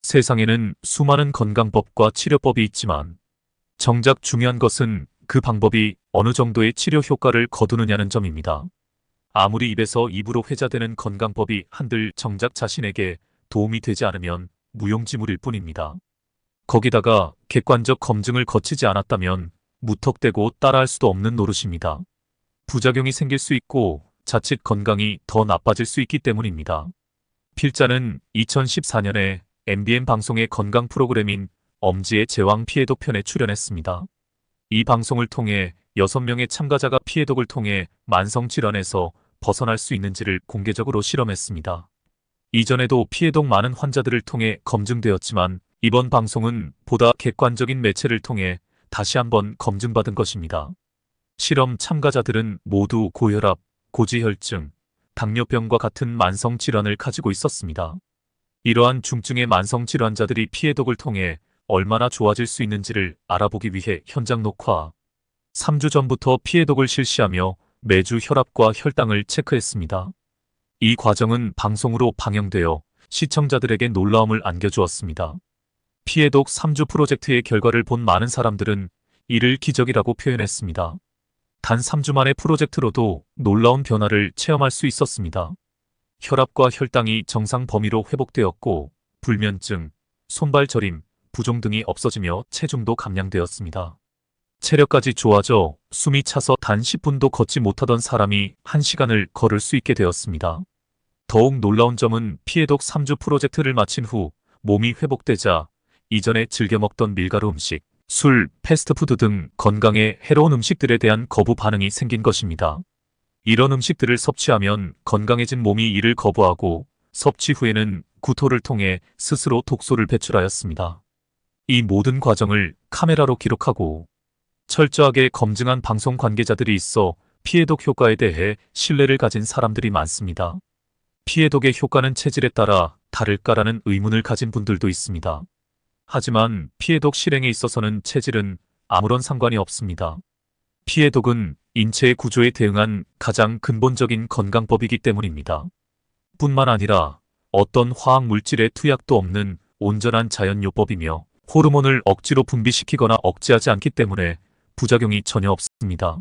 세상에는 수많은 건강법과 치료법이 있지만 정작 중요한 것은 그 방법이 어느 정도의 치료 효과를 거두느냐는 점입니다. 아무리 입에서 입으로 회자되는 건강법이 한들 정작 자신에게 도움이 되지 않으면 무용지물일 뿐입니다. 거기다가 객관적 검증을 거치지 않았다면 무턱대고 따라할 수도 없는 노릇입니다. 부작용이 생길 수 있고 자칫 건강이 더 나빠질 수 있기 때문입니다. 필자는 2014년에 MBN 방송의 건강 프로그램인 엄지의 제왕 피해독 편에 출연했습니다. 이 방송을 통해 6명의 참가자가 피해독을 통해 만성질환에서 벗어날 수 있는지를 공개적으로 실험했습니다. 이전에도 피해독 많은 환자들을 통해 검증되었지만 이번 방송은 보다 객관적인 매체를 통해 다시 한번 검증받은 것입니다. 실험 참가자들은 모두 고혈압, 고지혈증, 당뇨병과 같은 만성질환을 가지고 있었습니다. 이러한 중증의 만성질환자들이 피해독을 통해 얼마나 좋아질 수 있는지를 알아보기 위해 현장 녹화 3주 전부터 피해독을 실시하며 매주 혈압과 혈당을 체크했습니다. 이 과정은 방송으로 방영되어 시청자들에게 놀라움을 안겨주었습니다. 피해독 3주 프로젝트의 결과를 본 많은 사람들은 이를 기적이라고 표현했습니다. 단 3주 만의 프로젝트로도 놀라운 변화를 체험할 수 있었습니다. 혈압과 혈당이 정상 범위로 회복되었고 불면증, 손발 저림, 부종 등이 없어지며 체중도 감량되었습니다. 체력까지 좋아져 숨이 차서 단 10분도 걷지 못하던 사람이 1시간을 걸을 수 있게 되었습니다. 더욱 놀라운 점은 피해독 3주 프로젝트를 마친 후 몸이 회복되자 이전에 즐겨 먹던 밀가루 음식, 술, 패스트푸드 등 건강에 해로운 음식들에 대한 거부 반응이 생긴 것입니다. 이런 음식들을 섭취하면 건강해진 몸이 이를 거부하고 섭취 후에는 구토를 통해 스스로 독소를 배출하였습니다. 이 모든 과정을 카메라로 기록하고 철저하게 검증한 방송 관계자들이 있어 피해독 효과에 대해 신뢰를 가진 사람들이 많습니다. 피해독의 효과는 체질에 따라 다를까라는 의문을 가진 분들도 있습니다. 하지만 피해독 실행에 있어서는 체질은 아무런 상관이 없습니다. 피해독은 인체의 구조에 대응한 가장 근본적인 건강법이기 때문입니다. 뿐만 아니라 어떤 화학 물질의 투약도 없는 온전한 자연요법이며 호르몬을 억지로 분비시키거나 억제하지 않기 때문에 부작용이 전혀 없습니다.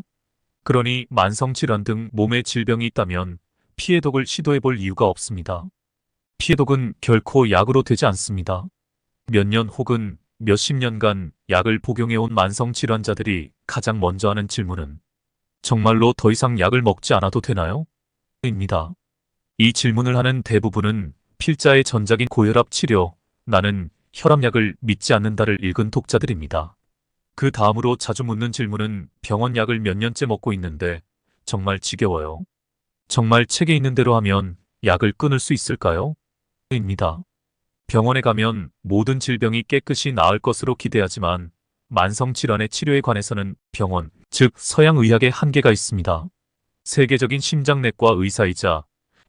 그러니 만성질환 등 몸에 질병이 있다면 피해독을 시도해볼 이유가 없습니다. 피해독은 결코 약으로 되지 않습니다. 몇 년 혹은 몇십 년간 약을 복용해온 만성질환자들이 가장 먼저 하는 질문은 정말로 더 이상 약을 먹지 않아도 되나요? 입니다. 이 질문을 하는 대부분은 필자의 전작인 고혈압 치료, 나는 혈압약을 믿지 않는다를 읽은 독자들입니다. 그 다음으로 자주 묻는 질문은 병원 약을 몇 년째 먹고 있는데 정말 지겨워요. 정말 책에 있는 대로 하면 약을 끊을 수 있을까요? 입니다. 병원에 가면 모든 질병이 깨끗이 나을 것으로 기대하지만 만성질환의 치료에 관해서는 병원, 즉 서양의학의 한계가 있습니다. 세계적인 심장내과 의사이자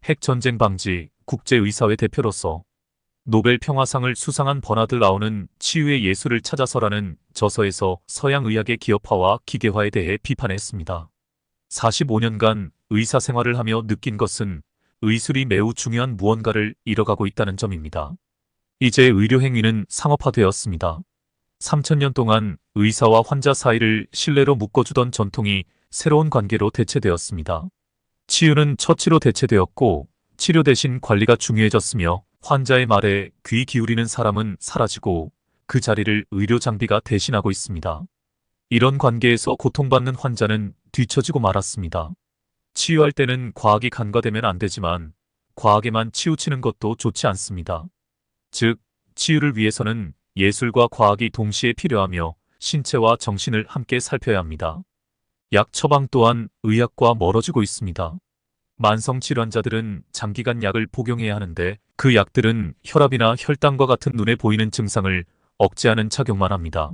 핵전쟁 방지 국제의사회 대표로서 노벨 평화상을 수상한 버나드 라우는 치유의 예술을 찾아서라는 저서에서 서양의학의 기업화와 기계화에 대해 비판했습니다. 45년간 의사 생활을 하며 느낀 것은 의술이 매우 중요한 무언가를 잃어가고 있다는 점입니다. 이제 의료 행위는 상업화되었습니다. 3000년 동안 의사와 환자 사이를 신뢰로 묶어주던 전통이 새로운 관계로 대체되었습니다. 치유는 처치로 대체되었고 치료 대신 관리가 중요해졌으며 환자의 말에 귀 기울이는 사람은 사라지고 그 자리를 의료 장비가 대신하고 있습니다. 이런 관계에서 고통받는 환자는 뒤처지고 말았습니다. 치유할 때는 과학이 간과되면 안 되지만 과학에만 치우치는 것도 좋지 않습니다. 즉, 치유를 위해서는 예술과 과학이 동시에 필요하며 신체와 정신을 함께 살펴야 합니다. 약 처방 또한 의학과 멀어지고 있습니다. 만성질환자들은 장기간 약을 복용해야 하는데 그 약들은 혈압이나 혈당과 같은 눈에 보이는 증상을 억제하는 작용만 합니다.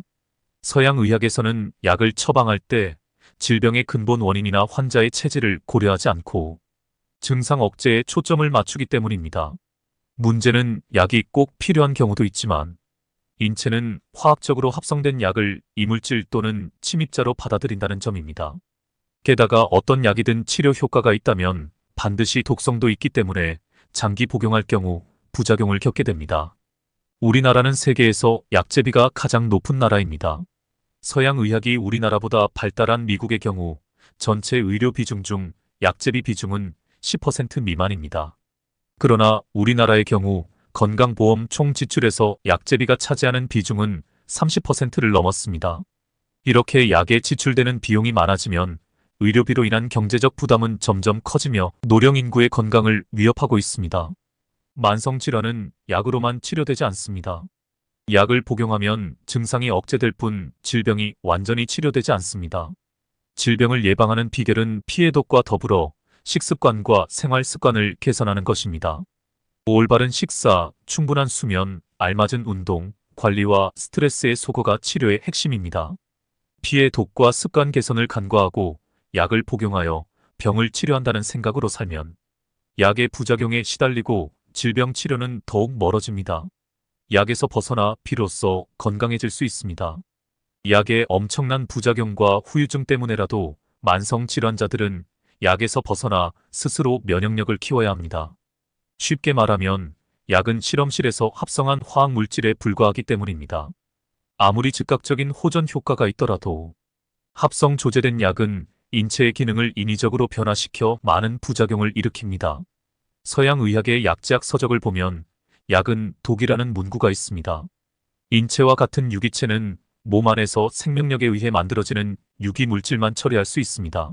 서양 의학에서는 약을 처방할 때 질병의 근본 원인이나 환자의 체질을 고려하지 않고 증상 억제에 초점을 맞추기 때문입니다. 문제는 약이 꼭 필요한 경우도 있지만 인체는 화학적으로 합성된 약을 이물질 또는 침입자로 받아들인다는 점입니다. 게다가 어떤 약이든 치료 효과가 있다면 반드시 독성도 있기 때문에 장기 복용할 경우 부작용을 겪게 됩니다. 우리나라는 세계에서 약제비가 가장 높은 나라입니다. 서양 의학이 우리나라보다 발달한 미국의 경우 전체 의료 비중 중 약제비 비중은 10% 미만입니다. 그러나 우리나라의 경우 건강보험 총 지출에서 약제비가 차지하는 비중은 30%를 넘었습니다. 이렇게 약에 지출되는 비용이 많아지면 의료비로 인한 경제적 부담은 점점 커지며 노령 인구의 건강을 위협하고 있습니다. 만성질환은 약으로만 치료되지 않습니다. 약을 복용하면 증상이 억제될 뿐 질병이 완전히 치료되지 않습니다. 질병을 예방하는 비결은 피해독과 더불어 식습관과 생활 습관을 개선하는 것입니다. 올바른 식사, 충분한 수면, 알맞은 운동, 관리와 스트레스의 소거가 치료의 핵심입니다. 피해독과 습관 개선을 간과하고 약을 복용하여 병을 치료한다는 생각으로 살면 약의 부작용에 시달리고 질병 치료는 더욱 멀어집니다. 약에서 벗어나 비로소 건강해질 수 있습니다. 약의 엄청난 부작용과 후유증 때문에라도 만성 질환자들은 약에서 벗어나 스스로 면역력을 키워야 합니다. 쉽게 말하면 약은 실험실에서 합성한 화학 물질에 불과하기 때문입니다. 아무리 즉각적인 호전 효과가 있더라도 합성 조제된 약은 인체의 기능을 인위적으로 변화시켜 많은 부작용을 일으킵니다. 서양 의학의 약제학 서적을 보면 약은 독이라는 문구가 있습니다. 인체와 같은 유기체는 몸 안에서 생명력에 의해 만들어지는 유기 물질만 처리할 수 있습니다.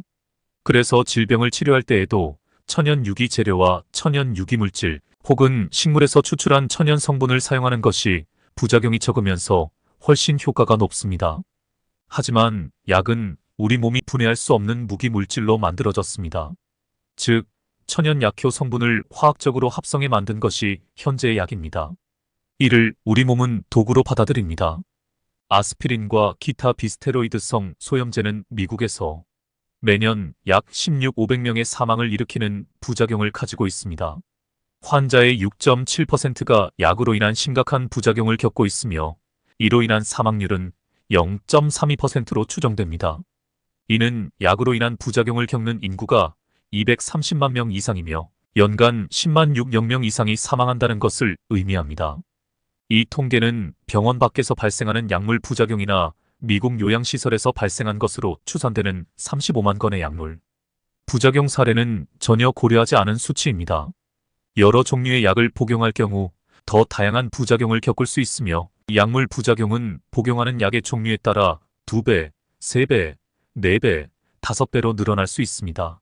그래서 질병을 치료할 때에도 천연 유기 재료와 천연 유기 물질 혹은 식물에서 추출한 천연 성분을 사용하는 것이 부작용이 적으면서 훨씬 효과가 높습니다. 하지만 약은 우리 몸이 분해할 수 없는 무기 물질로 만들어졌습니다. 즉, 천연 약효 성분을 화학적으로 합성해 만든 것이 현재의 약입니다. 이를 우리 몸은 도구로 받아들입니다. 아스피린과 기타 비스테로이드성 소염제는 미국에서 매년 약 16,500명의 사망을 일으키는 부작용을 가지고 있습니다. 환자의 6.7%가 약으로 인한 심각한 부작용을 겪고 있으며 이로 인한 사망률은 0.32%로 추정됩니다. 이는 약으로 인한 부작용을 겪는 인구가 230만 명 이상이며 연간 10만 6명 이상이 사망한다는 것을 의미합니다. 이 통계는 병원 밖에서 발생하는 약물 부작용이나 미국 요양시설에서 발생한 것으로 추산되는 35만 건의 약물 부작용 사례는 전혀 고려하지 않은 수치입니다. 여러 종류의 약을 복용할 경우 더 다양한 부작용을 겪을 수 있으며 약물 부작용은 복용하는 약의 종류에 따라 2배, 3배, 4배, 5배로 늘어날 수 있습니다.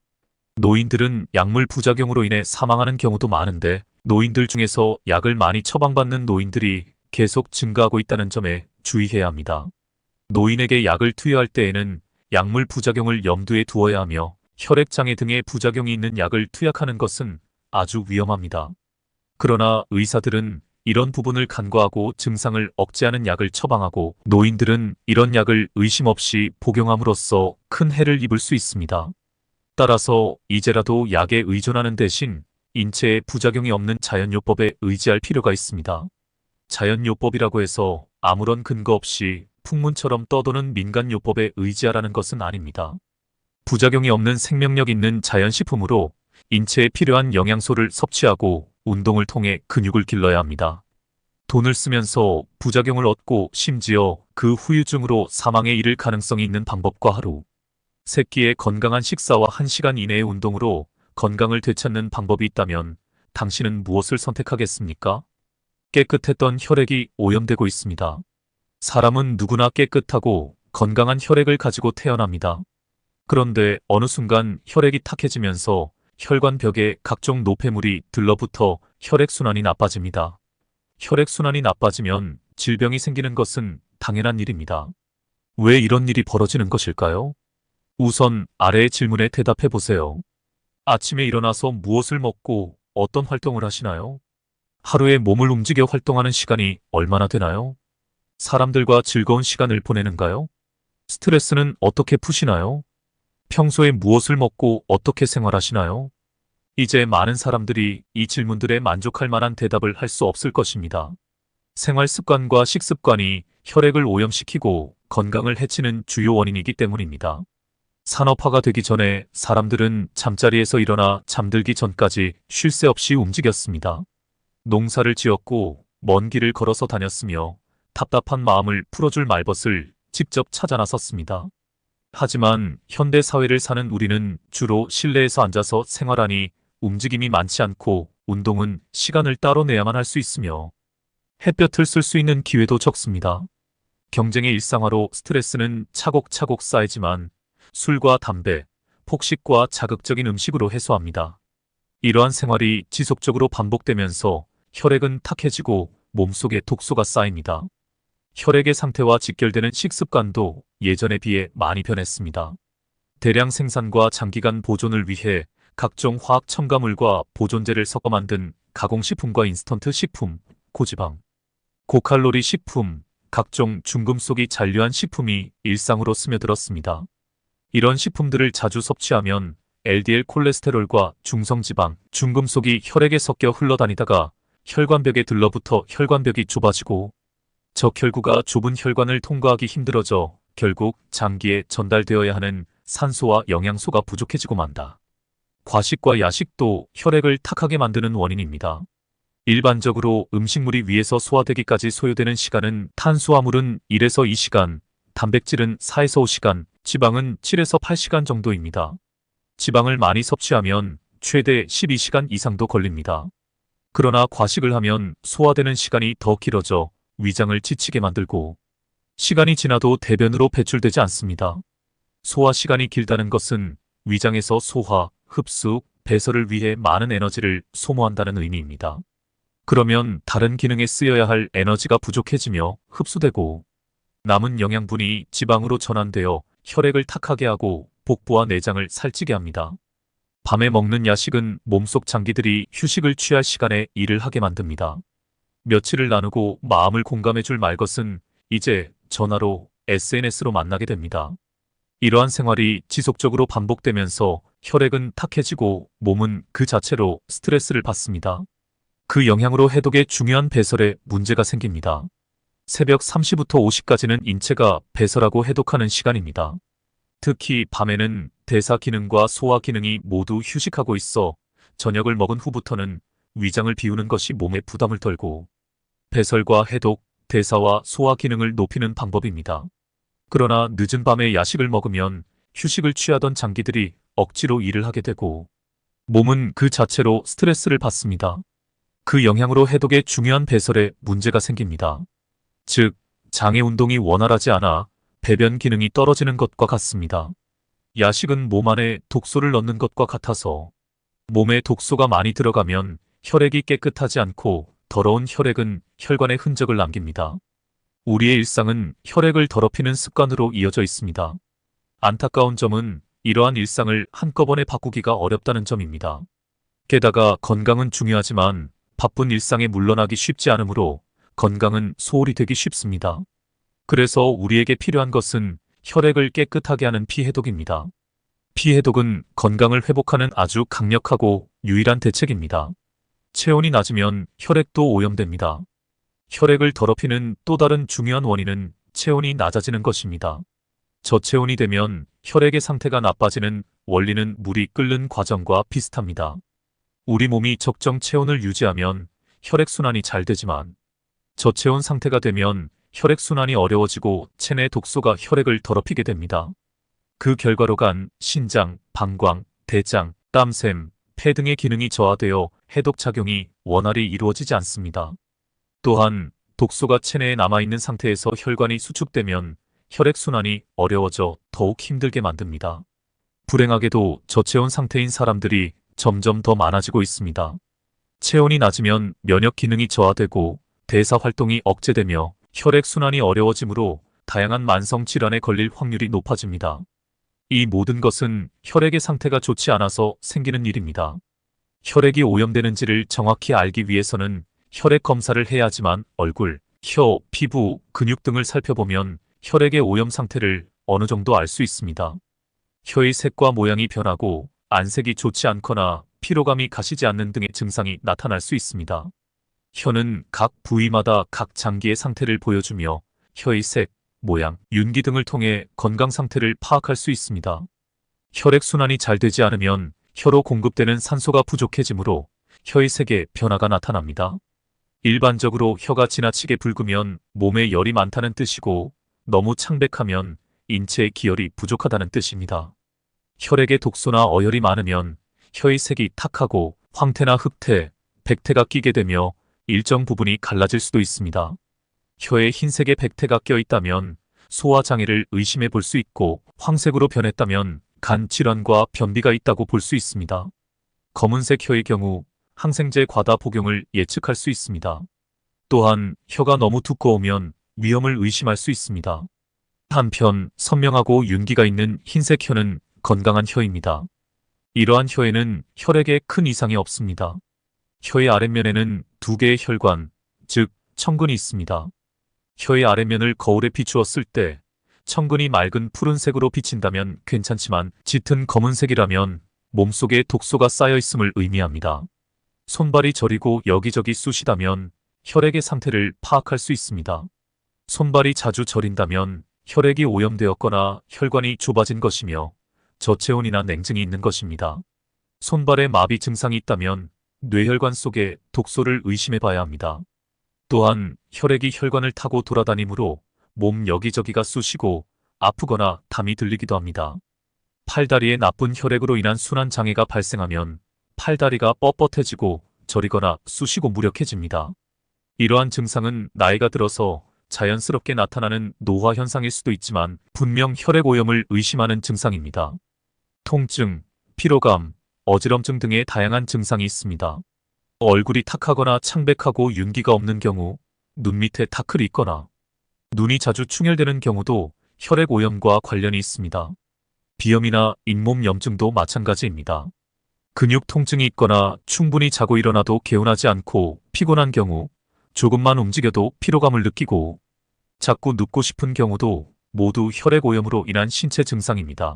노인들은 약물 부작용으로 인해 사망하는 경우도 많은데 노인들 중에서 약을 많이 처방받는 노인들이 계속 증가하고 있다는 점에 주의해야 합니다. 노인에게 약을 투여할 때에는 약물 부작용을 염두에 두어야 하며 혈액장애 등의 부작용이 있는 약을 투약하는 것은 아주 위험합니다. 그러나 의사들은 이런 부분을 간과하고 증상을 억제하는 약을 처방하고 노인들은 이런 약을 의심 없이 복용함으로써 큰 해를 입을 수 있습니다. 따라서 이제라도 약에 의존하는 대신 인체에 부작용이 없는 자연요법에 의지할 필요가 있습니다. 자연요법이라고 해서 아무런 근거 없이 풍문처럼 떠도는 민간요법에 의지하라는 것은 아닙니다. 부작용이 없는 생명력 있는 자연식품으로 인체에 필요한 영양소를 섭취하고 운동을 통해 근육을 길러야 합니다. 돈을 쓰면서 부작용을 얻고 심지어 그 후유증으로 사망에 이를 가능성이 있는 방법과 하루 세 끼의 건강한 식사와 1시간 이내의 운동으로 건강을 되찾는 방법이 있다면 당신은 무엇을 선택하겠습니까? 깨끗했던 혈액이 오염되고 있습니다. 사람은 누구나 깨끗하고 건강한 혈액을 가지고 태어납니다. 그런데 어느 순간 혈액이 탁해지면서 혈관벽에 각종 노폐물이 들러붙어 혈액순환이 나빠집니다. 혈액순환이 나빠지면 질병이 생기는 것은 당연한 일입니다. 왜 이런 일이 벌어지는 것일까요? 우선 아래의 질문에 대답해 보세요. 아침에 일어나서 무엇을 먹고 어떤 활동을 하시나요? 하루에 몸을 움직여 활동하는 시간이 얼마나 되나요? 사람들과 즐거운 시간을 보내는가요? 스트레스는 어떻게 푸시나요? 평소에 무엇을 먹고 어떻게 생활하시나요? 이제 많은 사람들이 이 질문들에 만족할 만한 대답을 할 수 없을 것입니다. 생활 습관과 식습관이 혈액을 오염시키고 건강을 해치는 주요 원인이기 때문입니다. 산업화가 되기 전에 사람들은 잠자리에서 일어나 잠들기 전까지 쉴 새 없이 움직였습니다. 농사를 지었고 먼 길을 걸어서 다녔으며 답답한 마음을 풀어줄 말벗을 직접 찾아 나섰습니다. 하지만 현대 사회를 사는 우리는 주로 실내에서 앉아서 생활하니 움직임이 많지 않고 운동은 시간을 따로 내야만 할 수 있으며 햇볕을 쓸 수 있는 기회도 적습니다. 경쟁의 일상화로 스트레스는 차곡차곡 쌓이지만 술과 담배, 폭식과 자극적인 음식으로 해소합니다. 이러한 생활이 지속적으로 반복되면서 혈액은 탁해지고 몸속에 독소가 쌓입니다. 혈액의 상태와 직결되는 식습관도 예전에 비해 많이 변했습니다. 대량 생산과 장기간 보존을 위해 각종 화학 첨가물과 보존제를 섞어 만든 가공식품과 인스턴트 식품, 고지방, 고칼로리 식품, 각종 중금속이 잔류한 식품이 일상으로 스며들었습니다. 이런 식품들을 자주 섭취하면 LDL 콜레스테롤과 중성지방, 중금속이 혈액에 섞여 흘러다니다가 혈관벽에 들러붙어 혈관벽이 좁아지고 적혈구가 좁은 혈관을 통과하기 힘들어져 결국 장기에 전달되어야 하는 산소와 영양소가 부족해지고 만다. 과식과 야식도 혈액을 탁하게 만드는 원인입니다. 일반적으로 음식물이 위에서 소화되기까지 소요되는 시간은 탄수화물은 1에서 2시간, 단백질은 4에서 5시간, 지방은 7에서 8시간 정도입니다. 지방을 많이 섭취하면 최대 12시간 이상도 걸립니다. 그러나 과식을 하면 소화되는 시간이 더 길어져 위장을 지치게 만들고 시간이 지나도 대변으로 배출되지 않습니다. 소화 시간이 길다는 것은 위장에서 소화, 흡수, 배설을 위해 많은 에너지를 소모한다는 의미입니다. 그러면 다른 기능에 쓰여야 할 에너지가 부족해지며 흡수되고 남은 영양분이 지방으로 전환되어 혈액을 탁하게 하고 복부와 내장을 살찌게 합니다. 밤에 먹는 야식은 몸속 장기들이 휴식을 취할 시간에 일을 하게 만듭니다. 며칠을 나누고 마음을 공감해줄 말것은 이제 전화로 SNS로 만나게 됩니다. 이러한 생활이 지속적으로 반복되면서 혈액은 탁해지고 몸은 그 자체로 스트레스를 받습니다. 그 영향으로 해독의 중요한 배설에 문제가 생깁니다. 새벽 3시부터 5시까지는 인체가 배설하고 해독하는 시간입니다. 특히 밤에는 대사 기능과 소화 기능이 모두 휴식하고 있어 저녁을 먹은 후부터는 위장을 비우는 것이 몸에 부담을 덜고 배설과 해독, 대사와 소화 기능을 높이는 방법입니다. 그러나 늦은 밤에 야식을 먹으면 휴식을 취하던 장기들이 억지로 일을 하게 되고 몸은 그 자체로 스트레스를 받습니다. 그 영향으로 해독의 중요한 배설에 문제가 생깁니다. 즉, 장의 운동이 원활하지 않아 배변 기능이 떨어지는 것과 같습니다. 야식은 몸 안에 독소를 넣는 것과 같아서 몸에 독소가 많이 들어가면 혈액이 깨끗하지 않고 더러운 혈액은 혈관에 흔적을 남깁니다. 우리의 일상은 혈액을 더럽히는 습관으로 이어져 있습니다. 안타까운 점은 이러한 일상을 한꺼번에 바꾸기가 어렵다는 점입니다. 게다가 건강은 중요하지만 바쁜 일상에 물러나기 쉽지 않으므로 건강은 소홀히 되기 쉽습니다. 그래서 우리에게 필요한 것은 혈액을 깨끗하게 하는 피해독입니다. 피해독은 건강을 회복하는 아주 강력하고 유일한 대책입니다. 체온이 낮으면 혈액도 오염됩니다. 혈액을 더럽히는 또 다른 중요한 원인은 체온이 낮아지는 것입니다. 저체온이 되면 혈액의 상태가 나빠지는 원리는 물이 끓는 과정과 비슷합니다. 우리 몸이 적정 체온을 유지하면 혈액순환이 잘 되지만 저체온 상태가 되면 혈액순환이 어려워지고 체내 독소가 혈액을 더럽히게 됩니다. 그 결과로 간, 신장, 방광, 대장, 땀샘, 폐 등의 기능이 저하되어 해독작용이 원활히 이루어지지 않습니다. 또한 독소가 체내에 남아있는 상태에서 혈관이 수축되면 혈액순환이 어려워져 더욱 힘들게 만듭니다. 불행하게도 저체온 상태인 사람들이 점점 더 많아지고 있습니다. 체온이 낮으면 면역 기능이 저하되고 대사 활동이 억제되며 혈액순환이 어려워지므로 다양한 만성 질환에 걸릴 확률이 높아집니다. 이 모든 것은 혈액의 상태가 좋지 않아서 생기는 일입니다. 혈액이 오염되는지를 정확히 알기 위해서는 혈액 검사를 해야 하지만 얼굴, 혀, 피부, 근육 등을 살펴보면 혈액의 오염 상태를 어느 정도 알 수 있습니다. 혀의 색과 모양이 변하고 안색이 좋지 않거나 피로감이 가시지 않는 등의 증상이 나타날 수 있습니다. 혀는 각 부위마다 각 장기의 상태를 보여주며 혀의 색, 모양, 윤기 등을 통해 건강 상태를 파악할 수 있습니다. 혈액순환이 잘 되지 않으면 혀로 공급되는 산소가 부족해지므로 혀의 색에 변화가 나타납니다. 일반적으로 혀가 지나치게 붉으면 몸에 열이 많다는 뜻이고 너무 창백하면 인체의 기혈이 부족하다는 뜻입니다. 혈액에 독소나 어혈이 많으면 혀의 색이 탁하고 황태나 흑태, 백태가 끼게 되며 일정 부분이 갈라질 수도 있습니다. 혀에 흰색의 백태가 껴있다면 소화장애를 의심해 볼 수 있고 황색으로 변했다면 간 질환과 변비가 있다고 볼 수 있습니다. 검은색 혀의 경우 항생제 과다 복용을 예측할 수 있습니다. 또한 혀가 너무 두꺼우면 위염을 의심할 수 있습니다. 한편 선명하고 윤기가 있는 흰색 혀는 건강한 혀입니다. 이러한 혀에는 혈액에 큰 이상이 없습니다. 혀의 아랫면에는 두 개의 혈관, 즉 청근이 있습니다. 혀의 아랫면을 거울에 비추었을 때 청근이 맑은 푸른색으로 비친다면 괜찮지만 짙은 검은색이라면 몸속에 독소가 쌓여 있음을 의미합니다. 손발이 저리고 여기저기 쑤시다면 혈액의 상태를 파악할 수 있습니다. 손발이 자주 저린다면 혈액이 오염되었거나 혈관이 좁아진 것이며 저체온이나 냉증이 있는 것입니다. 손발에 마비 증상이 있다면 뇌혈관 속에 독소를 의심해 봐야 합니다. 또한 혈액이 혈관을 타고 돌아다니므로 몸 여기저기가 쑤시고 아프거나 담이 들리기도 합니다. 팔다리에 나쁜 혈액으로 인한 순환 장애가 발생하면 팔다리가 뻣뻣해지고 저리거나 쑤시고 무력해집니다. 이러한 증상은 나이가 들어서 자연스럽게 나타나는 노화 현상일 수도 있지만 분명 혈액 오염을 의심하는 증상입니다. 통증, 피로감, 어지럼증 등의 다양한 증상이 있습니다. 얼굴이 탁하거나 창백하고 윤기가 없는 경우, 눈 밑에 타클이 있거나 눈이 자주 충혈되는 경우도 혈액 오염과 관련이 있습니다. 비염이나 잇몸 염증도 마찬가지입니다. 근육 통증이 있거나 충분히 자고 일어나도 개운하지 않고 피곤한 경우, 조금만 움직여도 피로감을 느끼고 자꾸 눕고 싶은 경우도 모두 혈액 오염으로 인한 신체 증상입니다.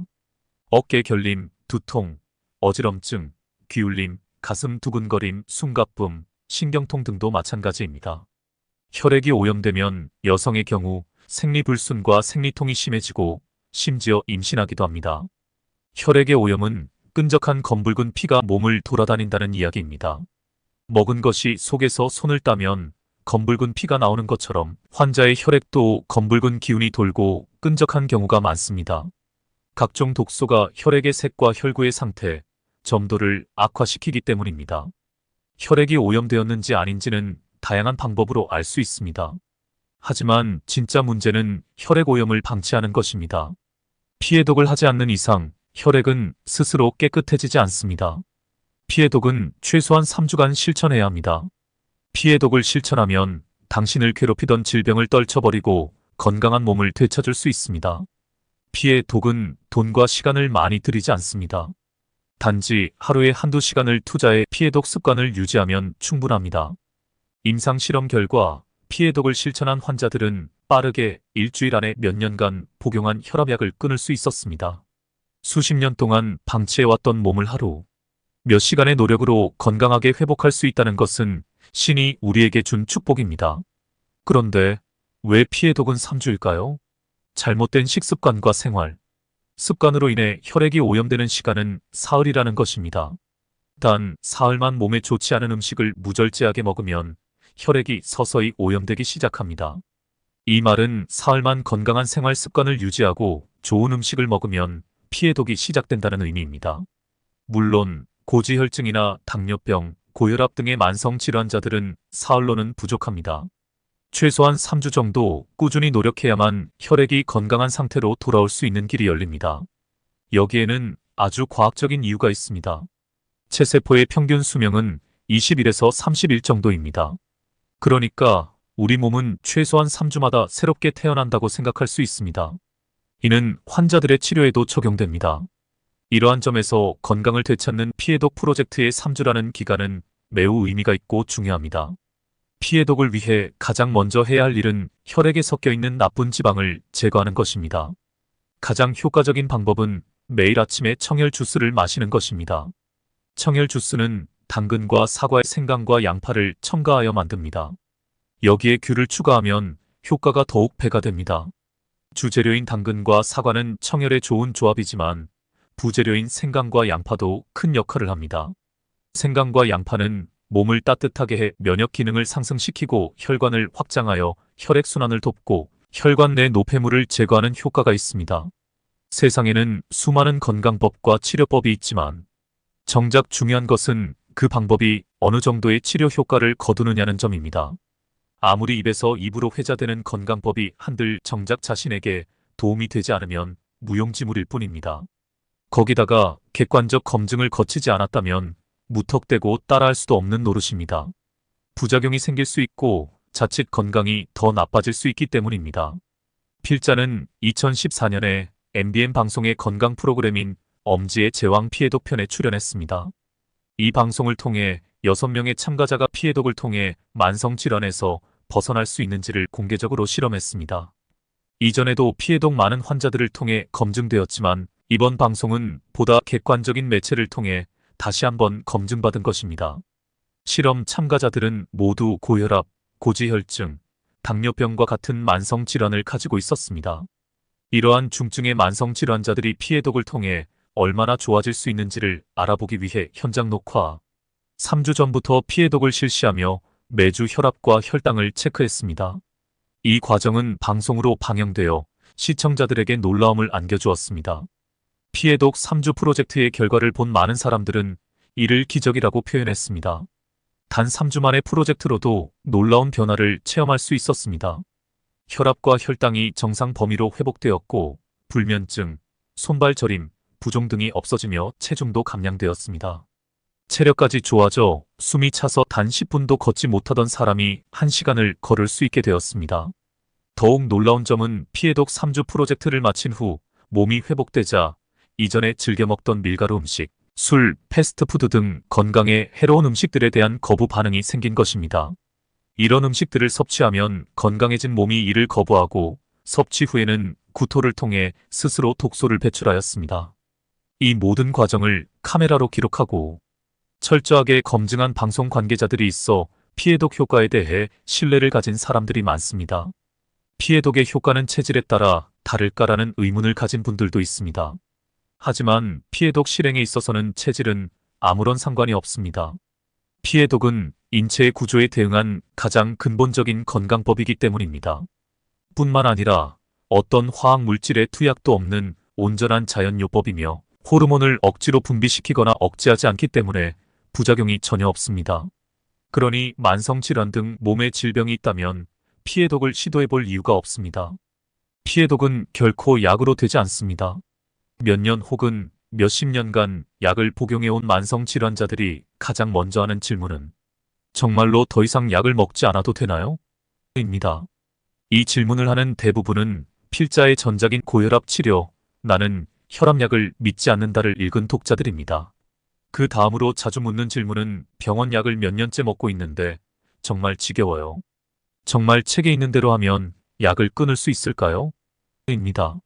어깨 결림, 두통, 어지럼증, 기울림, 가슴 두근거림, 숨가쁨, 신경통 등도 마찬가지입니다. 혈액이 오염되면 여성의 경우 생리불순과 생리통이 심해지고 심지어 임신하기도 합니다. 혈액의 오염은 끈적한 검붉은 피가 몸을 돌아다닌다는 이야기입니다. 먹은 것이 속에서 손을 따면 검붉은 피가 나오는 것처럼 환자의 혈액도 검붉은 기운이 돌고 끈적한 경우가 많습니다. 각종 독소가 혈액의 색과 혈구의 상태, 점도를 악화시키기 때문입니다. 혈액이 오염되었는지 아닌지는 다양한 방법으로 알 수 있습니다. 하지만 진짜 문제는 혈액 오염을 방치하는 것입니다. 피해독을 하지 않는 이상 혈액은 스스로 깨끗해지지 않습니다. 피해독은 최소한 3주간 실천해야 합니다. 피해독을 실천하면 당신을 괴롭히던 질병을 떨쳐버리고 건강한 몸을 되찾을 수 있습니다. 피해독은 돈과 시간을 많이 들이지 않습니다. 단지 하루에 한두 시간을 투자해 피해독 습관을 유지하면 충분합니다. 임상실험 결과 피해독을 실천한 환자들은 빠르게 일주일 안에 몇 년간 복용한 혈압약을 끊을 수 있었습니다. 수십 년 동안 방치해왔던 몸을 하루 몇 시간의 노력으로 건강하게 회복할 수 있다는 것은 신이 우리에게 준 축복입니다. 그런데 왜 피해독은 3주일까요? 잘못된 식습관과 생활, 습관으로 인해 혈액이 오염되는 시간은 사흘이라는 것입니다. 단 사흘만 몸에 좋지 않은 음식을 무절제하게 먹으면 혈액이 서서히 오염되기 시작합니다. 이 말은 사흘만 건강한 생활 습관을 유지하고 좋은 음식을 먹으면 피해독이 시작된다는 의미입니다. 물론 고지혈증이나 당뇨병, 고혈압 등의 만성 질환자들은 사흘로는 부족합니다. 최소한 3주 정도 꾸준히 노력해야만 혈액이 건강한 상태로 돌아올 수 있는 길이 열립니다. 여기에는 아주 과학적인 이유가 있습니다. 체세포의 평균 수명은 20일에서 30일 정도입니다. 그러니까 우리 몸은 최소한 3주마다 새롭게 태어난다고 생각할 수 있습니다. 이는 환자들의 치료에도 적용됩니다. 이러한 점에서 건강을 되찾는 피해독 프로젝트의 3주라는 기간은 매우 의미가 있고 중요합니다. 피해독을 위해 가장 먼저 해야 할 일은 혈액에 섞여 있는 나쁜 지방을 제거하는 것입니다. 가장 효과적인 방법은 매일 아침에 청열 주스를 마시는 것입니다. 청열 주스는 당근과 사과, 생강과 양파를 첨가하여 만듭니다. 여기에 귤을 추가하면 효과가 더욱 배가 됩니다. 주재료인 당근과 사과는 청열에 좋은 조합이지만 부재료인 생강과 양파도 큰 역할을 합니다. 생강과 양파는 몸을 따뜻하게 해 면역 기능을 상승시키고 혈관을 확장하여 혈액순환을 돕고 혈관 내 노폐물을 제거하는 효과가 있습니다. 세상에는 수많은 건강법과 치료법이 있지만 정작 중요한 것은 그 방법이 어느 정도의 치료 효과를 거두느냐는 점입니다. 아무리 입에서 입으로 회자되는 건강법이 한들 정작 자신에게 도움이 되지 않으면 무용지물일 뿐입니다. 거기다가 객관적 검증을 거치지 않았다면 무턱대고 따라할 수도 없는 노릇입니다. 부작용이 생길 수 있고 자칫 건강이 더 나빠질 수 있기 때문입니다. 필자는 2014년에 MBN 방송의 건강 프로그램인 엄지의 제왕 피해독 편에 출연했습니다. 이 방송을 통해 6명의 참가자가 피해독을 통해 만성질환에서 벗어날 수 있는지를 공개적으로 실험했습니다. 이전에도 피해독 많은 환자들을 통해 검증되었지만 이번 방송은 보다 객관적인 매체를 통해 다시 한번 검증받은 것입니다. 실험 참가자들은 모두 고혈압, 고지혈증, 당뇨병과 같은 만성질환을 가지고 있었습니다. 이러한 중증의 만성질환자들이 피해독을 통해 얼마나 좋아질 수 있는지를 알아보기 위해 현장 녹화 3주 전부터 피해독을 실시하며 매주 혈압과 혈당을 체크했습니다. 이 과정은 방송으로 방영되어 시청자들에게 놀라움을 안겨주었습니다. 피해독 3주 프로젝트의 결과를 본 많은 사람들은 이를 기적이라고 표현했습니다. 단 3주 만의 프로젝트로도 놀라운 변화를 체험할 수 있었습니다. 혈압과 혈당이 정상 범위로 회복되었고 불면증, 손발 저림, 부종 등이 없어지며 체중도 감량되었습니다. 체력까지 좋아져 숨이 차서 단 10분도 걷지 못하던 사람이 1시간을 걸을 수 있게 되었습니다. 더욱 놀라운 점은 피해독 3주 프로젝트를 마친 후 몸이 회복되자 이전에 즐겨 먹던 밀가루 음식, 술, 패스트푸드 등 건강에 해로운 음식들에 대한 거부 반응이 생긴 것입니다. 이런 음식들을 섭취하면 건강해진 몸이 이를 거부하고 섭취 후에는 구토를 통해 스스로 독소를 배출하였습니다. 이 모든 과정을 카메라로 기록하고 철저하게 검증한 방송 관계자들이 있어 피해독 효과에 대해 신뢰를 가진 사람들이 많습니다. 피해독의 효과는 체질에 따라 다를까라는 의문을 가진 분들도 있습니다. 하지만 피해독 실행에 있어서는 체질은 아무런 상관이 없습니다. 피해독은 인체의 구조에 대응한 가장 근본적인 건강법이기 때문입니다. 뿐만 아니라 어떤 화학 물질의 투약도 없는 온전한 자연요법이며 호르몬을 억지로 분비시키거나 억제하지 않기 때문에 부작용이 전혀 없습니다. 그러니 만성질환 등 몸에 질병이 있다면 피해독을 시도해볼 이유가 없습니다. 피해독은 결코 약으로 되지 않습니다. 몇 년 혹은 몇십 년간 약을 복용해온 만성질환자들이 가장 먼저 하는 질문은 정말로 더 이상 약을 먹지 않아도 되나요? 입니다. 이 질문을 하는 대부분은 필자의 전작인 고혈압 치료, 나는 혈압약을 믿지 않는다를 읽은 독자들입니다. 그 다음으로 자주 묻는 질문은 병원 약을 몇 년째 먹고 있는데 정말 지겨워요. 정말 책에 있는 대로 하면 약을 끊을 수 있을까요? 입니다.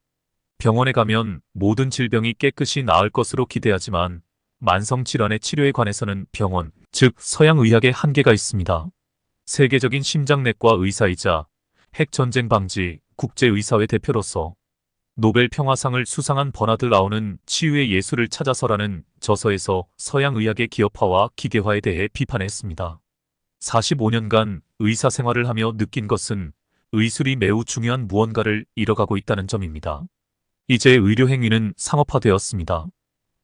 병원에 가면 모든 질병이 깨끗이 나을 것으로 기대하지만 만성질환의 치료에 관해서는 병원, 즉 서양의학의 한계가 있습니다. 세계적인 심장내과 의사이자 핵전쟁 방지 국제의사회 대표로서 노벨 평화상을 수상한 버나드 라우는 치유의 예술을 찾아서라는 저서에서 서양의학의 기업화와 기계화에 대해 비판했습니다. 45년간 의사 생활을 하며 느낀 것은 의술이 매우 중요한 무언가를 잃어가고 있다는 점입니다. 이제 의료행위는 상업화되었습니다.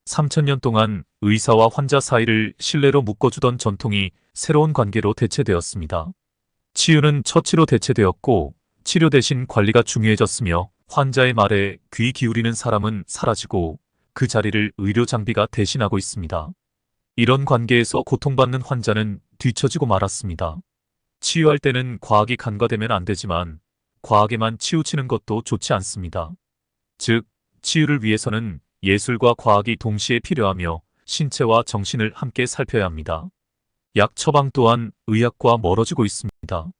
3000년 동안 의사와 환자 사이를 신뢰로 묶어주던 전통이 새로운 관계로 대체되었습니다. 치유는 처치로 대체되었고 치료 대신 관리가 중요해졌으며 환자의 말에 귀 기울이는 사람은 사라지고 그 자리를 의료 장비가 대신하고 있습니다. 이런 관계에서 고통받는 환자는 뒤처지고 말았습니다. 치유할 때는 과학이 간과되면 안 되지만 과학에만 치우치는 것도 좋지 않습니다. 즉, 치유를 위해서는 예술과 과학이 동시에 필요하며 신체와 정신을 함께 살펴야 합니다. 약 처방 또한 의학과 멀어지고 있습니다.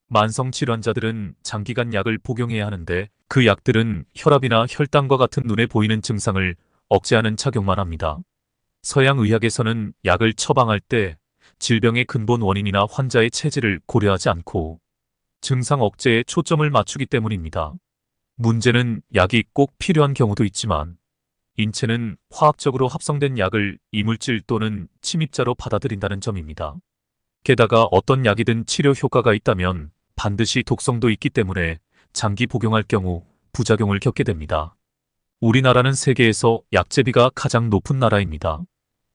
만성질환자들은 장기간 약을 복용해야 하는데 그 약들은 혈압이나 혈당과 같은 눈에 보이는 증상을 억제하는 작용만 합니다. 서양 의학에서는 약을 처방할 때 질병의 근본 원인이나 환자의 체질을 고려하지 않고 증상 억제에 초점을 맞추기 때문입니다. 문제는 약이 꼭 필요한 경우도 있지만 인체는 화학적으로 합성된 약을 이물질 또는 침입자로 받아들인다는 점입니다. 게다가 어떤 약이든 치료 효과가 있다면 반드시 독성도 있기 때문에 장기 복용할 경우 부작용을 겪게 됩니다. 우리나라는 세계에서 약재비가 가장 높은 나라입니다.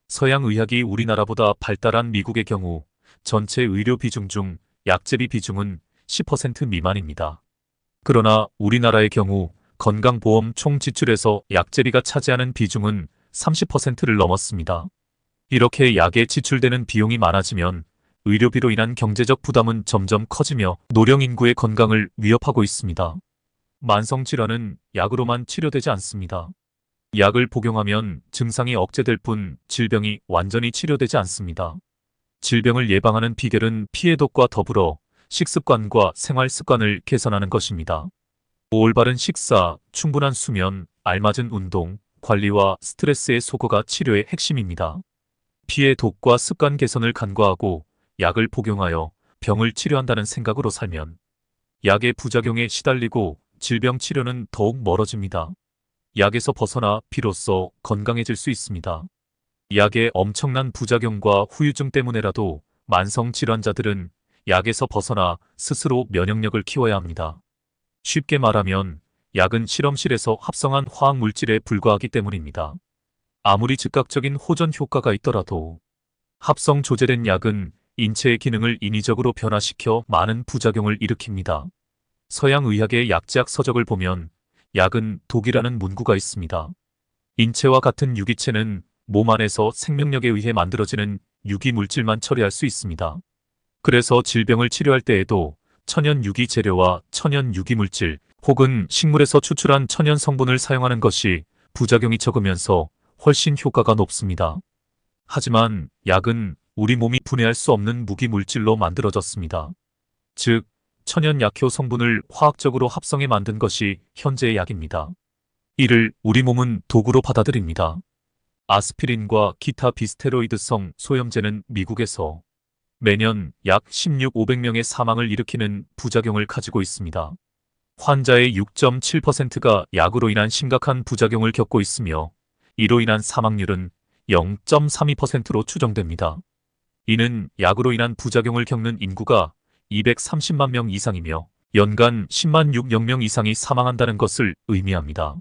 서양 의학이 우리나라보다 발달한 미국의 경우 전체 의료 비중 중 약재비 비중은 10% 미만입니다. 그러나 우리나라의 경우 건강보험 총 지출에서 약재비가 차지하는 비중은 30%를 넘었습니다. 이렇게 약에 지출되는 비용이 많아지면 의료비로 인한 경제적 부담은 점점 커지며 노령 인구의 건강을 위협하고 있습니다. 만성질환은 약으로만 치료되지 않습니다. 약을 복용하면 증상이 억제될 뿐 질병이 완전히 치료되지 않습니다. 질병을 예방하는 비결은 피해독과 더불어 식습관과 생활 습관을 개선하는 것입니다. 올바른 식사, 충분한 수면, 알맞은 운동, 관리와 스트레스의 소거가 치료의 핵심입니다. 피해독과 습관 개선을 간과하고 약을 복용하여 병을 치료한다는 생각으로 살면 약의 부작용에 시달리고 질병 치료는 더욱 멀어집니다. 약에서 벗어나 비로소 건강해질 수 있습니다. 약의 엄청난 부작용과 후유증 때문에라도 만성 질환자들은 약에서 벗어나 스스로 면역력을 키워야 합니다. 쉽게 말하면 약은 실험실에서 합성한 화학 물질에 불과하기 때문입니다. 아무리 즉각적인 호전 효과가 있더라도 합성 조제된 약은 인체의 기능을 인위적으로 변화시켜 많은 부작용을 일으킵니다. 서양 의학의 약제학 서적을 보면 약은 독이라는 문구가 있습니다. 인체와 같은 유기체는 몸 안에서 생명력에 의해 만들어지는 유기 물질만 처리할 수 있습니다. 그래서 질병을 치료할 때에도 천연 유기 재료와 천연 유기 물질 혹은 식물에서 추출한 천연 성분을 사용하는 것이 부작용이 적으면서 훨씬 효과가 높습니다. 하지만 약은 우리 몸이 분해할 수 없는 무기 물질로 만들어졌습니다. 즉, 천연 약효 성분을 화학적으로 합성해 만든 것이 현재의 약입니다. 이를 우리 몸은 도구로 받아들입니다. 아스피린과 기타 비스테로이드성 소염제는 미국에서 매년 약 16,500명의 사망을 일으키는 부작용을 가지고 있습니다. 환자의 6.7%가 약으로 인한 심각한 부작용을 겪고 있으며 이로 인한 사망률은 0.32%로 추정됩니다. 이는 약으로 인한 부작용을 겪는 인구가 230만 명 이상이며 연간 10만 6천 명 이상이 사망한다는 것을 의미합니다.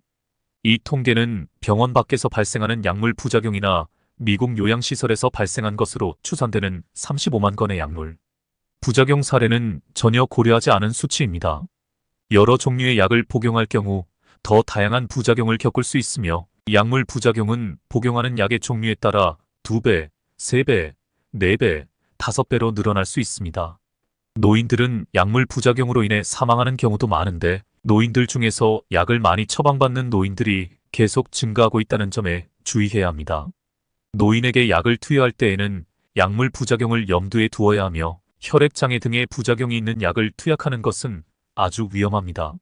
이 통계는 병원 밖에서 발생하는 약물 부작용이나 미국 요양시설에서 발생한 것으로 추산되는 35만 건의 약물 부작용 사례는 전혀 고려하지 않은 수치입니다. 여러 종류의 약을 복용할 경우 더 다양한 부작용을 겪을 수 있으며 약물 부작용은 복용하는 약의 종류에 따라 2배, 3배, 4배, 5배로 늘어날 수 있습니다. 노인들은 약물 부작용으로 인해 사망하는 경우도 많은데 노인들 중에서 약을 많이 처방받는 노인들이 계속 증가하고 있다는 점에 주의해야 합니다. 노인에게 약을 투여할 때에는 약물 부작용을 염두에 두어야 하며 혈액장애 등의 부작용이 있는 약을 투약하는 것은 아주 위험합니다.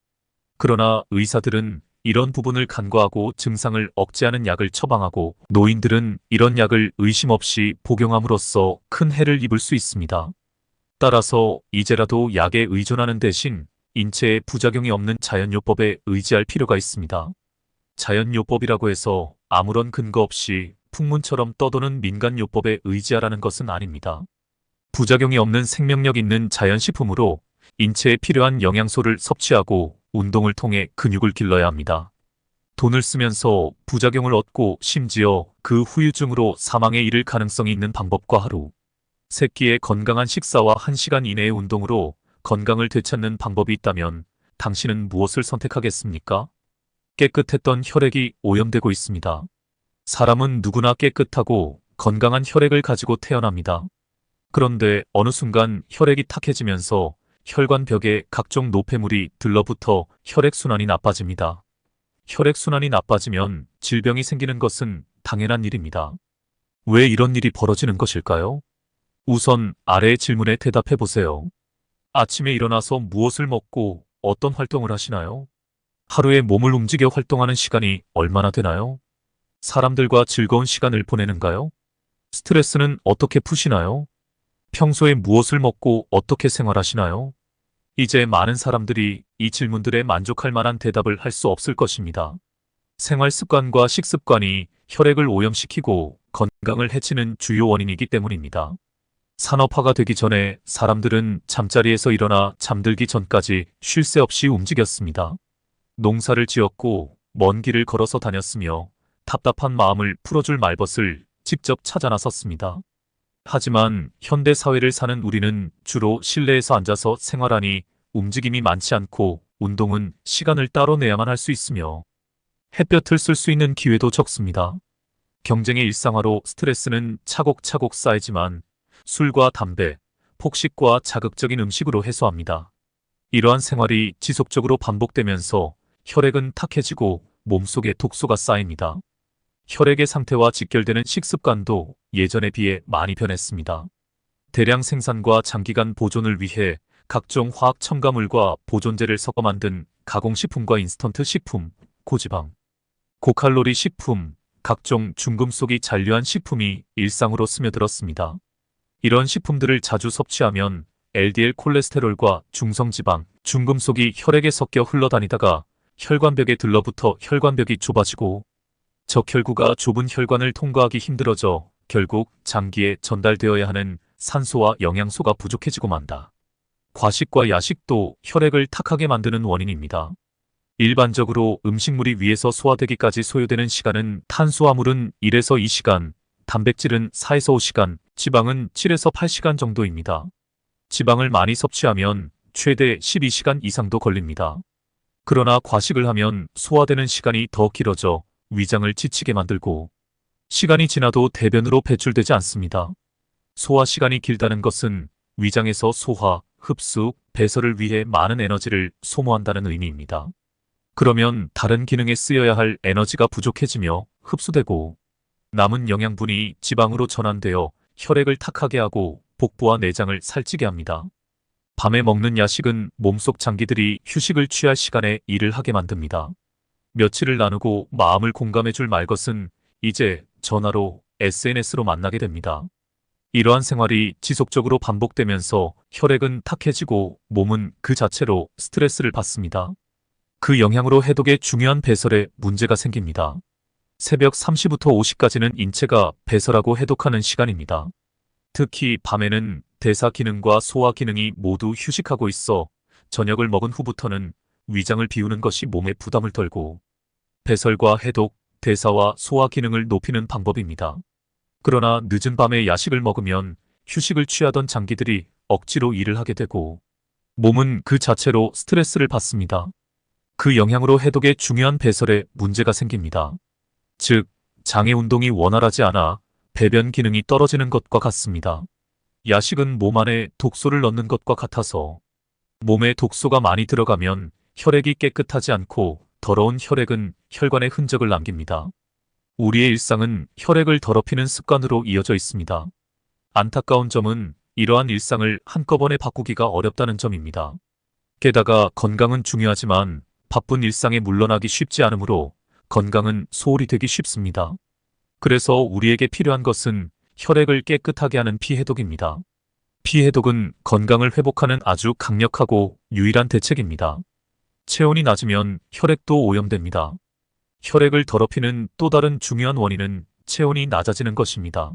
그러나 의사들은 이런 부분을 간과하고 증상을 억제하는 약을 처방하고 노인들은 이런 약을 의심 없이 복용함으로써 큰 해를 입을 수 있습니다. 따라서 이제라도 약에 의존하는 대신 인체에 부작용이 없는 자연요법에 의지할 필요가 있습니다. 자연요법이라고 해서 아무런 근거 없이 풍문처럼 떠도는 민간요법에 의지하라는 것은 아닙니다. 부작용이 없는 생명력 있는 자연식품으로 인체에 필요한 영양소를 섭취하고 운동을 통해 근육을 길러야 합니다. 돈을 쓰면서 부작용을 얻고 심지어 그 후유증으로 사망에 이를 가능성이 있는 방법과 하루 세 끼의 건강한 식사와 1시간 이내의 운동으로 건강을 되찾는 방법이 있다면 당신은 무엇을 선택하겠습니까? 깨끗했던 혈액이 오염되고 있습니다. 사람은 누구나 깨끗하고 건강한 혈액을 가지고 태어납니다. 그런데 어느 순간 혈액이 탁해지면서 혈관벽에 각종 노폐물이 들러붙어 혈액순환이 나빠집니다. 혈액순환이 나빠지면 질병이 생기는 것은 당연한 일입니다. 왜 이런 일이 벌어지는 것일까요? 우선 아래의 질문에 대답해 보세요. 아침에 일어나서 무엇을 먹고 어떤 활동을 하시나요? 하루에 몸을 움직여 활동하는 시간이 얼마나 되나요? 사람들과 즐거운 시간을 보내는가요? 스트레스는 어떻게 푸시나요? 평소에 무엇을 먹고 어떻게 생활하시나요? 이제 많은 사람들이 이 질문들에 만족할 만한 대답을 할 수 없을 것입니다. 생활 습관과 식습관이 혈액을 오염시키고 건강을 해치는 주요 원인이기 때문입니다. 산업화가 되기 전에 사람들은 잠자리에서 일어나 잠들기 전까지 쉴 새 없이 움직였습니다. 농사를 지었고 먼 길을 걸어서 다녔으며 답답한 마음을 풀어줄 말벗을 직접 찾아 나섰습니다. 하지만 현대 사회를 사는 우리는 주로 실내에서 앉아서 생활하니 움직임이 많지 않고 운동은 시간을 따로 내야만 할 수 있으며 햇볕을 쓸 수 있는 기회도 적습니다. 경쟁의 일상화로 스트레스는 차곡차곡 쌓이지만 술과 담배, 폭식과 자극적인 음식으로 해소합니다. 이러한 생활이 지속적으로 반복되면서 혈액은 탁해지고 몸속에 독소가 쌓입니다. 혈액의 상태와 직결되는 식습관도 예전에 비해 많이 변했습니다. 대량 생산과 장기간 보존을 위해 각종 화학 첨가물과 보존제를 섞어 만든 가공식품과 인스턴트 식품, 고지방, 고칼로리 식품, 각종 중금속이 잔류한 식품이 일상으로 스며들었습니다. 이런 식품들을 자주 섭취하면 LDL 콜레스테롤과 중성지방, 중금속이 혈액에 섞여 흘러다니다가 혈관벽에 들러붙어 혈관벽이 좁아지고 적혈구가 좁은 혈관을 통과하기 힘들어져 결국 장기에 전달되어야 하는 산소와 영양소가 부족해지고 만다. 과식과 야식도 혈액을 탁하게 만드는 원인입니다. 일반적으로 음식물이 위에서 소화되기까지 소요되는 시간은 탄수화물은 1에서 2시간, 단백질은 4에서 5시간, 지방은 7에서 8시간 정도입니다. 지방을 많이 섭취하면 최대 12시간 이상도 걸립니다. 그러나 과식을 하면 소화되는 시간이 더 길어져 위장을 지치게 만들고 시간이 지나도 대변으로 배출되지 않습니다. 소화 시간이 길다는 것은 위장에서 소화, 흡수, 배설을 위해 많은 에너지를 소모한다는 의미입니다. 그러면 다른 기능에 쓰여야 할 에너지가 부족해지며 흡수되고 남은 영양분이 지방으로 전환되어 혈액을 탁하게 하고 복부와 내장을 살찌게 합니다. 밤에 먹는 야식은 몸속 장기들이 휴식을 취할 시간에 일을 하게 만듭니다. 며칠을 나누고 마음을 공감해줄 말것은 이제 전화로 SNS로 만나게 됩니다. 이러한 생활이 지속적으로 반복되면서 혈액은 탁해지고 몸은 그 자체로 스트레스를 받습니다. 그 영향으로 해독의 중요한 배설에 문제가 생깁니다. 새벽 3시부터 5시까지는 인체가 배설하고 해독하는 시간입니다. 특히 밤에는 대사 기능과 소화 기능이 모두 휴식하고 있어 저녁을 먹은 후부터는 위장을 비우는 것이 몸에 부담을 덜고 배설과 해독, 대사와 소화 기능을 높이는 방법입니다. 그러나 늦은 밤에 야식을 먹으면 휴식을 취하던 장기들이 억지로 일을 하게 되고 몸은 그 자체로 스트레스를 받습니다. 그 영향으로 해독의 중요한 배설에 문제가 생깁니다. 즉, 장의 운동이 원활하지 않아 배변 기능이 떨어지는 것과 같습니다. 야식은 몸 안에 독소를 넣는 것과 같아서 몸에 독소가 많이 들어가면 혈액이 깨끗하지 않고 더러운 혈액은 혈관에 흔적을 남깁니다. 우리의 일상은 혈액을 더럽히는 습관으로 이어져 있습니다. 안타까운 점은 이러한 일상을 한꺼번에 바꾸기가 어렵다는 점입니다. 게다가 건강은 중요하지만 바쁜 일상에 물러나기 쉽지 않으므로 건강은 소홀히 되기 쉽습니다. 그래서 우리에게 필요한 것은 혈액을 깨끗하게 하는 피해독입니다. 피해독은 건강을 회복하는 아주 강력하고 유일한 대책입니다. 체온이 낮으면 혈액도 오염됩니다. 혈액을 더럽히는 또 다른 중요한 원인은 체온이 낮아지는 것입니다.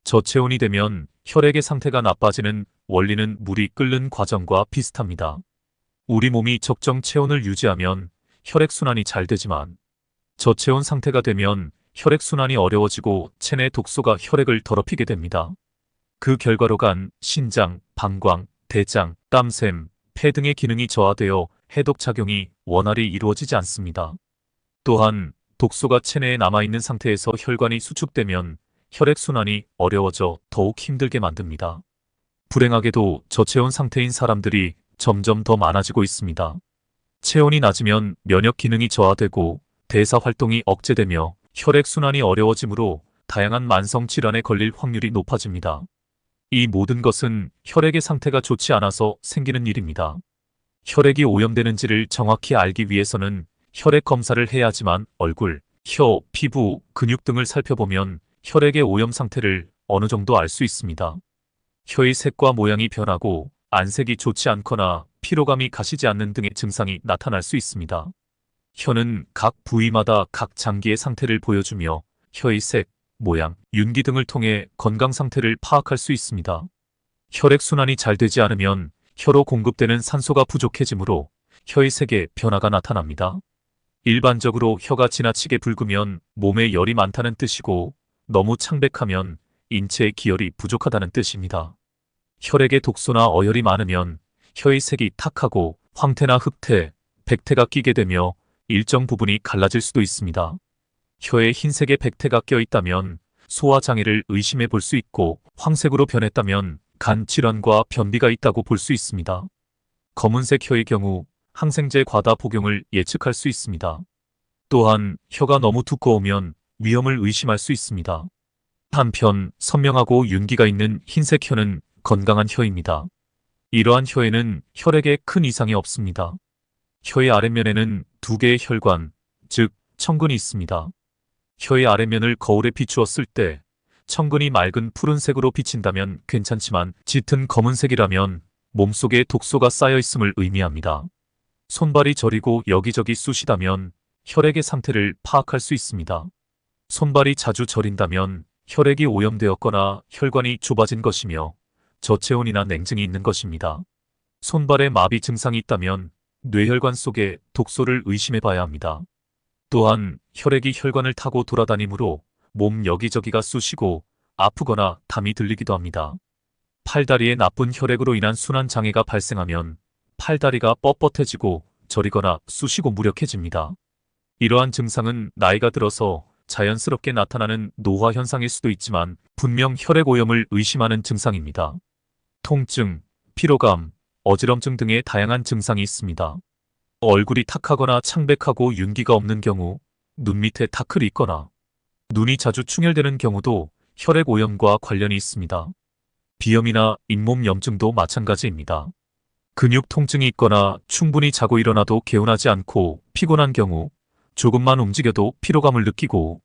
저체온이 되면 혈액의 상태가 나빠지는 원리는 물이 끓는 과정과 비슷합니다. 우리 몸이 적정 체온을 유지하면 혈액순환이 잘 되지만 저체온 상태가 되면 혈액순환이 어려워지고 체내 독소가 혈액을 더럽히게 됩니다. 그 결과로 간, 신장, 방광, 대장, 땀샘, 폐 등의 기능이 저하되어 해독작용이 원활히 이루어지지 않습니다. 또한 독소가 체내에 남아있는 상태에서 혈관이 수축되면 혈액순환이 어려워져 더욱 힘들게 만듭니다. 불행하게도 저체온 상태인 사람들이 점점 더 많아지고 있습니다. 체온이 낮으면 면역 기능이 저하되고 대사 활동이 억제되며 혈액순환이 어려워지므로 다양한 만성 질환에 걸릴 확률이 높아집니다. 이 모든 것은 혈액의 상태가 좋지 않아서 생기는 일입니다. 혈액이 오염되는지를 정확히 알기 위해서는 혈액 검사를 해야 하지만 얼굴, 혀, 피부, 근육 등을 살펴보면 혈액의 오염 상태를 어느 정도 알 수 있습니다. 혀의 색과 모양이 변하고 안색이 좋지 않거나 피로감이 가시지 않는 등의 증상이 나타날 수 있습니다. 혀는 각 부위마다 각 장기의 상태를 보여주며 혀의 색, 모양, 윤기 등을 통해 건강 상태를 파악할 수 있습니다. 혈액순환이 잘 되지 않으면 혀로 공급되는 산소가 부족해지므로 혀의 색에 변화가 나타납니다. 일반적으로 혀가 지나치게 붉으면 몸에 열이 많다는 뜻이고 너무 창백하면 인체에 기혈이 부족하다는 뜻입니다. 혈액에 독소나 어혈이 많으면 혀의 색이 탁하고 황태나 흑태, 백태가 끼게 되며 일정 부분이 갈라질 수도 있습니다. 혀에 흰색의 백태가 껴있다면 소화장애를 의심해 볼 수 있고 황색으로 변했다면 간 질환과 변비가 있다고 볼 수 있습니다. 검은색 혀의 경우 항생제 과다 복용을 예측할 수 있습니다. 또한 혀가 너무 두꺼우면 위염을 의심할 수 있습니다. 한편 선명하고 윤기가 있는 흰색 혀는 건강한 혀입니다. 이러한 혀에는 혈액에 큰 이상이 없습니다. 혀의 아랫면에는 두 개의 혈관, 즉 청근이 있습니다. 혀의 아랫면을 거울에 비추었을 때 청근이 맑은 푸른색으로 비친다면 괜찮지만 짙은 검은색이라면 몸속에 독소가 쌓여 있음을 의미합니다. 손발이 저리고 여기저기 쑤시다면 혈액의 상태를 파악할 수 있습니다. 손발이 자주 저린다면 혈액이 오염되었거나 혈관이 좁아진 것이며 저체온이나 냉증이 있는 것입니다. 손발에 마비 증상이 있다면 뇌혈관 속에 독소를 의심해 봐야 합니다. 또한 혈액이 혈관을 타고 돌아다니므로 몸 여기저기가 쑤시고 아프거나 담이 들리기도 합니다. 팔다리에 나쁜 혈액으로 인한 순환 장애가 발생하면 팔다리가 뻣뻣해지고 저리거나 쑤시고 무력해집니다. 이러한 증상은 나이가 들어서 자연스럽게 나타나는 노화 현상일 수도 있지만 분명 혈액 오염을 의심하는 증상입니다. 통증, 피로감, 어지럼증 등의 다양한 증상이 있습니다. 얼굴이 탁하거나 창백하고 윤기가 없는 경우, 눈 밑에 타클이 있거나 눈이 자주 충혈되는 경우도 혈액 오염과 관련이 있습니다. 비염이나 잇몸 염증도 마찬가지입니다. 근육 통증이 있거나 충분히 자고 일어나도 개운하지 않고 피곤한 경우, 조금만 움직여도 피로감을 느끼고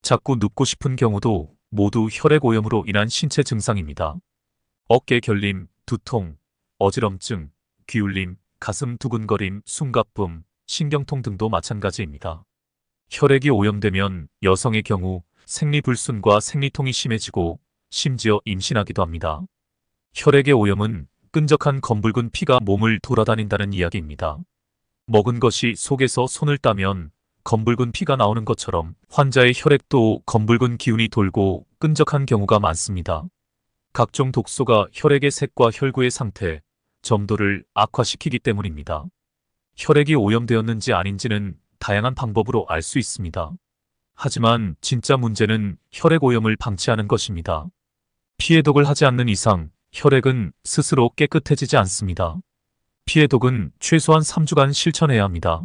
자꾸 눕고 싶은 경우도 모두 혈액 오염으로 인한 신체 증상입니다. 어깨 결림, 두통, 어지럼증, 기울림, 가슴 두근거림, 숨가쁨, 신경통 등도 마찬가지입니다. 혈액이 오염되면 여성의 경우 생리불순과 생리통이 심해지고 심지어 임신하기도 합니다. 혈액의 오염은 끈적한 검붉은 피가 몸을 돌아다닌다는 이야기입니다. 먹은 것이 속에서 손을 따면 검붉은 피가 나오는 것처럼 환자의 혈액도 검붉은 기운이 돌고 끈적한 경우가 많습니다. 각종 독소가 혈액의 색과 혈구의 상태, 점도를 악화시키기 때문입니다. 혈액이 오염되었는지 아닌지는 다양한 방법으로 알 수 있습니다. 하지만 진짜 문제는 혈액 오염을 방치하는 것입니다. 피해독을 하지 않는 이상 혈액은 스스로 깨끗해지지 않습니다. 피해독은 최소한 3주간 실천해야 합니다.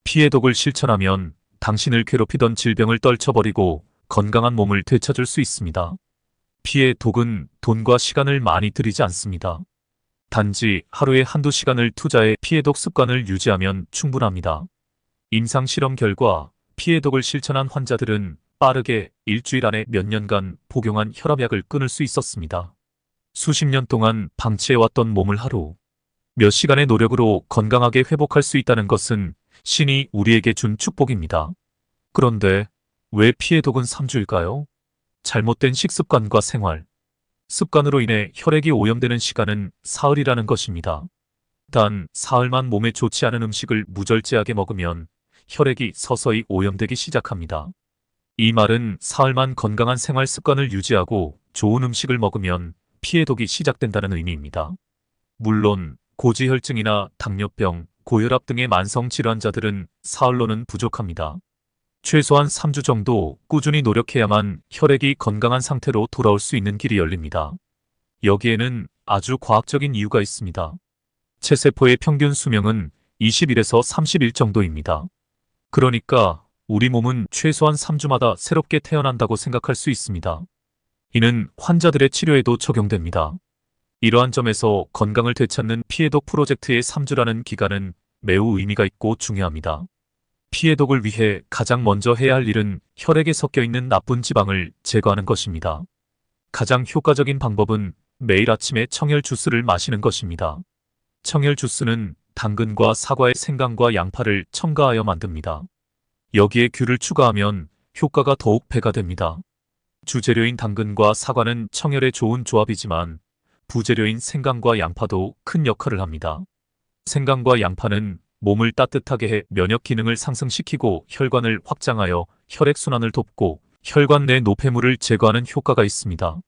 피해독을 실천하면 당신을 괴롭히던 질병을 떨쳐버리고 건강한 몸을 되찾을 수 있습니다. 피해독은 돈과 시간을 많이 들이지 않습니다. 단지 하루에 한두 시간을 투자해 피해독 습관을 유지하면 충분합니다. 임상실험 결과 피해독을 실천한 환자들은 빠르게 일주일 안에 몇 년간 복용한 혈압약을 끊을 수 있었습니다. 수십 년 동안 방치해왔던 몸을 하루 몇 시간의 노력으로 건강하게 회복할 수 있다는 것은 신이 우리에게 준 축복입니다. 그런데 왜 피해독은 3주일까요? 잘못된 식습관과 생활. 습관으로 인해 혈액이 오염되는 시간은 사흘이라는 것입니다. 단 사흘만 몸에 좋지 않은 음식을 무절제하게 먹으면 혈액이 서서히 오염되기 시작합니다. 이 말은 사흘만 건강한 생활 습관을 유지하고 좋은 음식을 먹으면 피해독이 시작된다는 의미입니다. 물론 고지혈증이나 당뇨병, 고혈압 등의 만성 질환자들은 사흘로는 부족합니다. 최소한 3주 정도 꾸준히 노력해야만 혈액이 건강한 상태로 돌아올 수 있는 길이 열립니다. 여기에는 아주 과학적인 이유가 있습니다. 체세포의 평균 수명은 20일에서 30일 정도입니다. 그러니까 우리 몸은 최소한 3주마다 새롭게 태어난다고 생각할 수 있습니다. 이는 환자들의 치료에도 적용됩니다. 이러한 점에서 건강을 되찾는 피해독 프로젝트의 3주라는 기간은 매우 의미가 있고 중요합니다. 피해독을 위해 가장 먼저 해야 할 일은 혈액에 섞여 있는 나쁜 지방을 제거하는 것입니다. 가장 효과적인 방법은 매일 아침에 청열 주스를 마시는 것입니다. 청열 주스는 당근과 사과의 생강과 양파를 첨가하여 만듭니다. 여기에 귤을 추가하면 효과가 더욱 배가 됩니다. 주재료인 당근과 사과는 청열에 좋은 조합이지만 부재료인 생강과 양파도 큰 역할을 합니다. 생강과 양파는 몸을 따뜻하게 해 면역 기능을 상승시키고 혈관을 확장하여 혈액순환을 돕고 혈관 내 노폐물을 제거하는 효과가 있습니다.